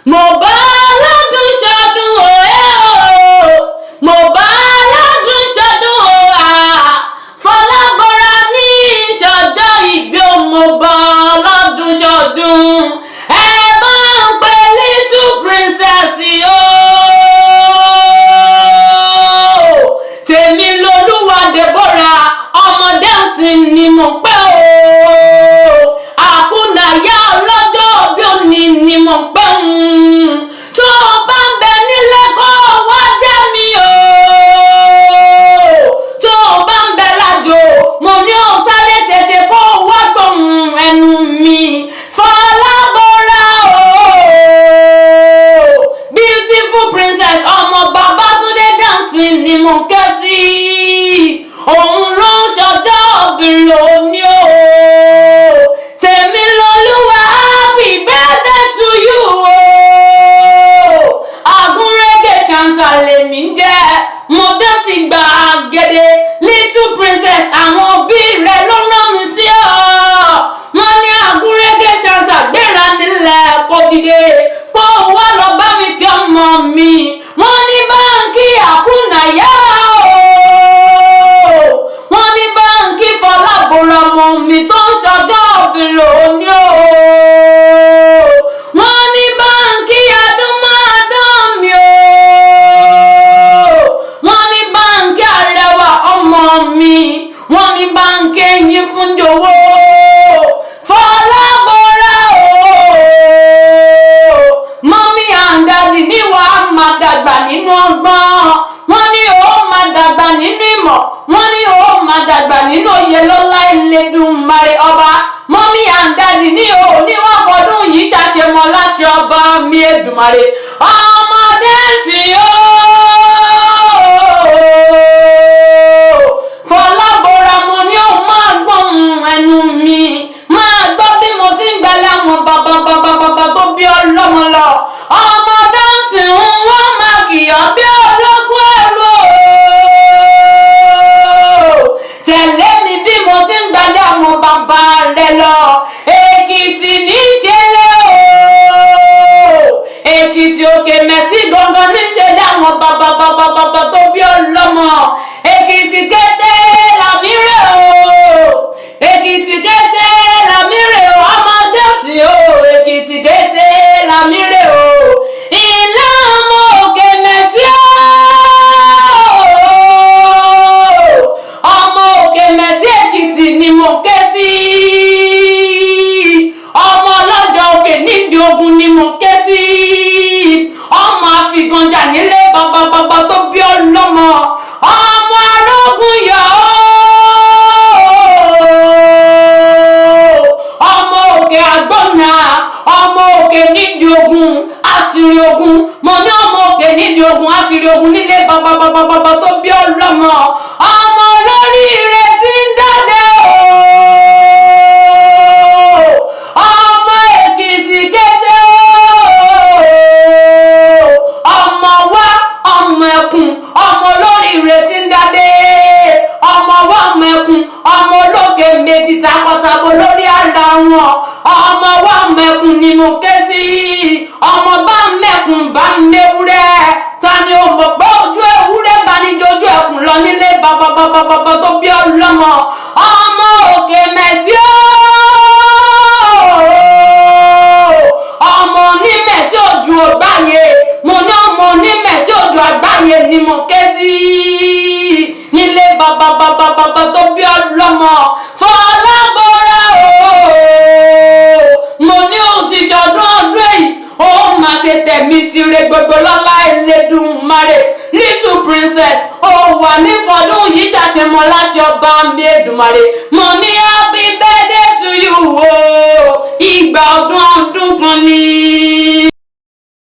mo bá aládùn ṣọdún mo bá aládùn ṣọdún Fọlábọ́ra ní ìṣọjọ́ ìbí mo bá aládùn ṣọdún ẹ bá ń pè Little Princess tèmi lolúwa Deborah ọmọdé tí ni mo pẹ́ àkúnàyà ọlọ́jọ́ bí òní ni mo pẹ́ tó bá ń bẹ nílé kó wá jẹ́ mi tó bá ń bẹ lájò mo ní ó sáré tètè kó wá gbóhùn ẹnu mi Fọlábọ́ra Beautiful Princess ọmọ Babátúndé Dantin ni mo kẹ́ sí òun ló ń ṣọjọ́ obìnrin òní tèmi lolúwa happy birthday to you Agúnrégé Chantal lèmi ń jẹ́ mo dé sí gbàgede Little Princess àwọn òbí rẹ̀ ló rán mi sí wọ́n ní Agúnrégé Chantal gbéra nílẹ̀ kó dìde kó wá lọ bá mi kí ọmọ mi wọ́n ní báńkì àkúnàyà wọ́n ní báńkì Fọlábọ́ra ọmọ mi tó ń ṣọjọ́ obìnrin òní wọ́n ní báńkì adúmáadán mi wọ́n ní báńkì arẹwà ọmọ mi wọ́n ní báńkì ẹyin fún jọ̀wọ́ Fọlábọ́ra mọ́mí and daddy ní wàá máa dàgbà nínú ọgbọ́n wọ́n ní ó máa dàgbà nínú ìmọ̀ wọ́n ní ó máa dàgbà nínú òye lọ́lá Elédùmarè ọba mọ́mí and daddy ní ó ní wọ́n fọdún yìí ṣàṣemọ láṣẹ ọba mi Èdùmarè ọmọdé tí Fọlábọ́ra mo ní ó máa gbóhùn ẹnu mi máa gbọ́ bí mo ti ń gbalẹ̀ àwọn bàbá tó bí ọlọ́mọ lọ ọmọdé tí wọ́n máa kìyàn bí ológun ẹ̀rọ tẹ̀lé mi bí mo ti ń gbalẹ̀ àwọn bàbá rẹ̀ lọ Èkìtì níjẹ̀lẹ̀ Èkìtì òkè mẹ́sì gangan níṣẹ́ láwọn bàbá tó bí ọlọ́mọ Èkìtì kété làmírè Èkìtì kété làmírè ọmọdé tí Èkìtì kété làmírè ilé ọmọ òkè mẹ́sì ọmọ òkè mẹ́sì Èkìtì ni mo ké sí ọmọ ọlọ́jà òkè nídìí ogun ni mo ké sí ọmọ àfigànjà nílé bàbá tó bí ọlọ́mọ ọmọ arógun yọ ọmọ òkè àgbọ̀nà ọmọ òkè nídìí ogun àtìrí ogun mo ní ọmọ òkè nídìí ogun àtìrí ogun nílé bàbá tó bí ọlọ́mọ ọmọ olórí ire tí ń dáde ọmọ Èkìtì kété ọmọ wa ọmọ ẹkùn ọmọ olórí ire tí ń dáde ọmọ wa ọmọ ẹkùn ọmọ olókè méjì takọtabo lórí ara wọn ọmọ wa ọmọ ẹkùn ni mo ké sí ọmọ bá mẹkùn bá mẹwúrẹ́ ta ni o mọ̀ pé ojú ewúrẹ́ bá ní jojú ẹkùn lọ nílé bàbá tó bí ọlọ́mọ ọmọ òkè mẹ́sì ọmọ onímẹ̀sí ojú àgbáyé mo ní ọmọ onímẹ̀sí ojú àgbáyé ni mo ké sí nílé bàbá tó bí ọlọ́mọ Fọlábọ́ra mo ní òun ti ṣọdún ọdún èyí ó máa ṣe tẹ̀mí tire gbogbo lọ́lá Elédùmarè Little Princess ó wà ní fọdún yìí ṣàṣemọ láṣẹ ọba mi Èdùmarè